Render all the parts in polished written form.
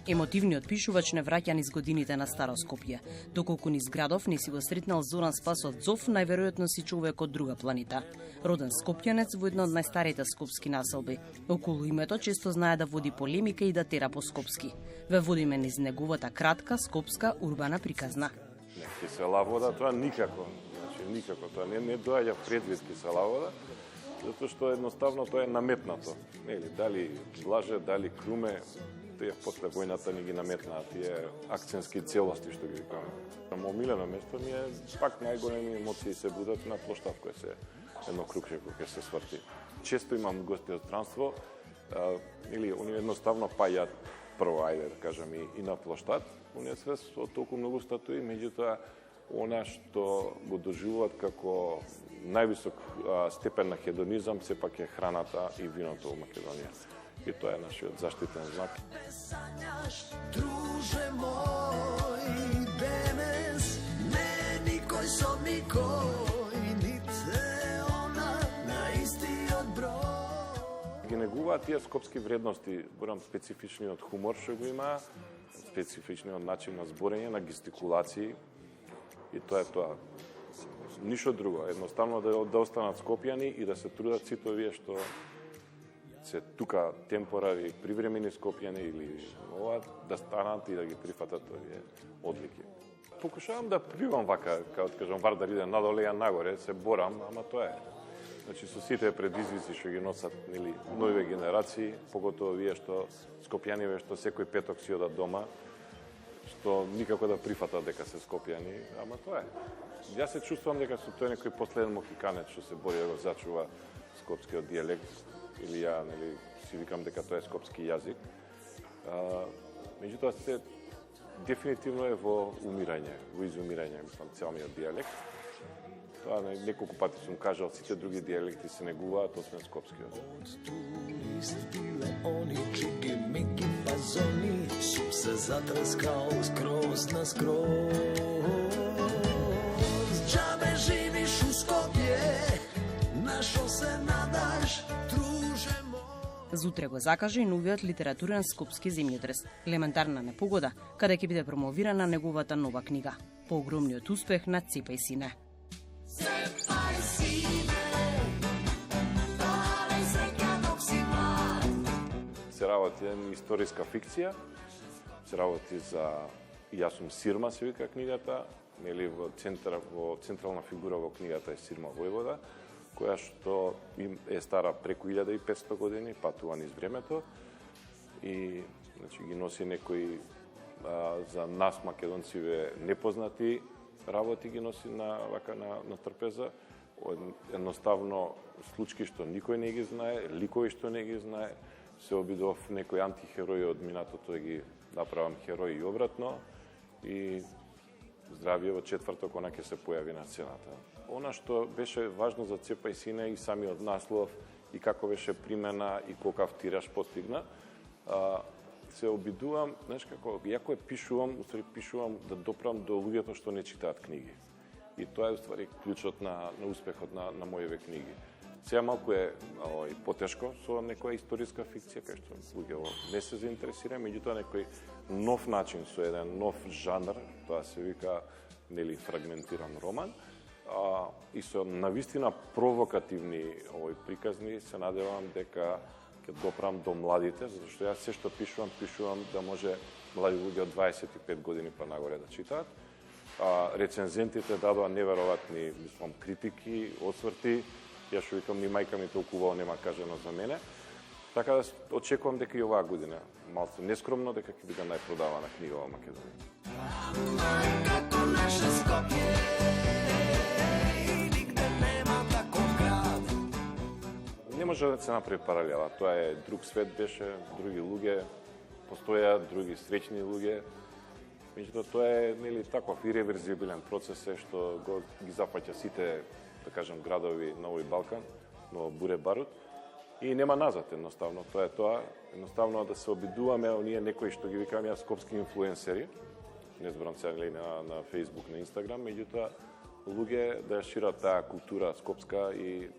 Емотивниот пишувач не враќа низ годините на Старо Скопје. Доколку низ градов не си го сретнал Зоран Спасов Зов, најверојатно си човек од друга планита. Роден скопјанец во една од најстарите скопски населби. Околу името често знае да води полемика и да тера по скопски. Ве водиме низ неговата кратка скопска урбана приказна. Кисела вода, тоа никако. Никако тоа не доаѓа предвид кисела вода, затоа што едноставно тоа е наметнато. Нели, дали влаже, дали круме, тие после војната ни ги наметнаа тие акценски целости што ги викаме. Мој омилено место ми е пак најголеми емоции се будат на плоштад кој се едно крукче кој се сврти. Често имам гости од странство, или они едноставно паѓаат прво, ајде да кажам, и на плоштад. Оние се со толку многу статуи, меѓутоа она што го доживуваат како највисок степен на хедонизам сепак е храната и виното во Македонија. И тоа е нашиот заштитен знак. Друже мој, денес не никој со никој, ните она на истиот број. Ги негуваат тие скопски вредности, борам специфичниот хумор што го има, специфичниот начин на зборење, на гестикулации, и тоа е тоа. Ништо друго, едноставно да останат скопјани и да се трудат сите овие што се тука темпорари, привремени скопјани или ова, да станат и да ги прифатат овие одлики. Покушавам да привам вака, како да кажам, вар да иде надоле, ја нагоре, се борам, ама тоа е. Значи, со сите предизвици што ги носат, нели, нови генерации, поготово вие што скопјаниве што секој петок си одат дома, што никако да прифатат дека се скопјани, ама тоа е. Јас се чувствувам дека со тој некој последен мохиканец што се бори да го зачува скопскиот дијалект, или ја, нели, си викам дека тоа е скопски јазик. Меѓутоа се дефинитивно е во умирање, во изумирање, мислам, целниот дијалект. Тоа неколку пати сум кажал, сите други дијалекти се негуваат, освен скопскиот. Се затрескал скроз на скроз. Џабе живиш у Скопје, на шо се надаш, друже мој. Зутре го закажа и новиот литературен скопски земјотрес, елементарна непогода, каде ќе биде промовирана неговата нова книга. По огромниот успех на Цепај сине. Цепај сине, барај среќа док си млад. Се работи историска фикција, се работи за Јас сум Сирма, се вика книгата, нели во централна фигура во книгата е Сирма Војвода, која што е стара преку 1500 години, патува низ времето и значи ги носи некои за нас македонциве непознати работи, ги носи на трпеза, едноставно случаи што никој не ги знае, ликови што не ги знае, се обидов некои антихерои од минатото да ги направам херои и обратно, и здравје во четврток она ќе се појави на сцената. Она што беше важно за Цепај сине и самиот наслов и како беше примена и колкав тираж постигна, се обидувам, знаеш како, јако пишувам, уствари пишувам да допрам до луѓето што не читаат книги. И тоа е уствари клучот на успехот на моите книги. Сега малку е потешко со некоја историска фикција, кај што луѓе не се заинтересира, меѓутоа некој нов начин, со еден нов жанр, тоа се вика, нели, фрагментиран роман, и со навистина провокативни приказни, се надевам дека ќе допрам до младите, затоа што јас се што пишувам да може млади луѓе од 25 години па нагоре да читаат. Рецензентите дадоа неверојатни, мислам, критики, осврти. Јас што викам, ни мајка ми толку убаво нема кажано за мене. Така да очекувам дека и оваа година, малку нескромно, дека ќе биде најпродавана книга во Македонија. Не може да се направи паралела. Тоа е друг свет беше, други луѓе постојаат, други среќни луѓе. Меѓутоа тоа е, нели, таков иреверзибилен процес што ги запаќа сите, да кажам, градови на овој Балкан, но буре барут. И нема назад, едноставно. Тоа е тоа. Едноставно да се обидуваме оние некои што ги викам јас скопски инфлуенсери, не зборам сега на Facebook, на Instagram, меѓутоа луѓе да ја шират таа култура скопска и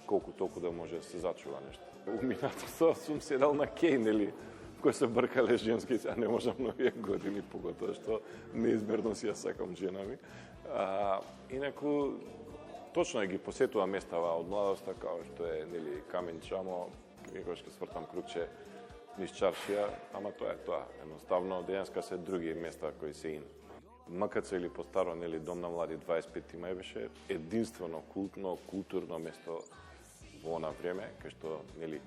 колку толку да може да се зачува нешто. У минатото сум седал на кеј, нели, кои се бркале женски, а не можам на овие години, поготоа што неизмерно си ја сакам жена ми. Инаку, точно ги посетувам местава од младоста, као што е нели Камен Чамо, кога ќе свртам круче низ чаршија, ама тоа е тоа. Едноставно, денеска се други места кои се ин. МКЦ или постаро, нели, Дом на млади 25 мај беше единствено култно, културно место во она време, кај што, нели,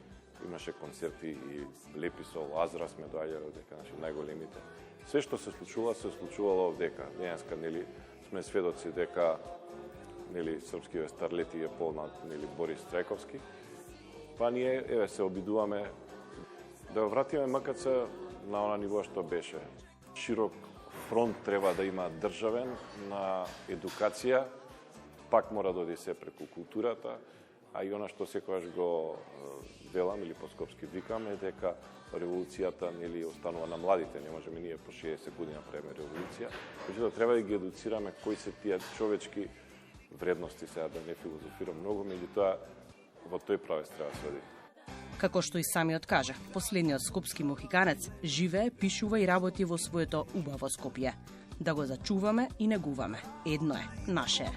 имаше концерти и лепи со Лазара сме доаѓале дека наши најголемите. Се што се случувало овдека. Денеска, нели, сме сведоци дека, нели, српскиот старлети е полнат, нели, Борис Трајковски. Па ние, еве, се обидуваме да вратиме МКЦ на она ниво што беше. Широк фронт треба да има државен на едукација, пак мора да оди се преку културата, а и она што секогаш го велам или по-скопски викам е дека револуцијата нели останува на младите, не можеме ние по 60 години правиме револуција, меѓутоа треба да ги едуцираме кои се тие човечки вредности, сега да не филозофирам многу, меѓутоа во тој правец треба да се оди. Како што и самиот кажа, последниот скопски мохиканец живее, пишува и работи во своето убаво Скопје. Да го зачуваме и негуваме. Едно е, наше е.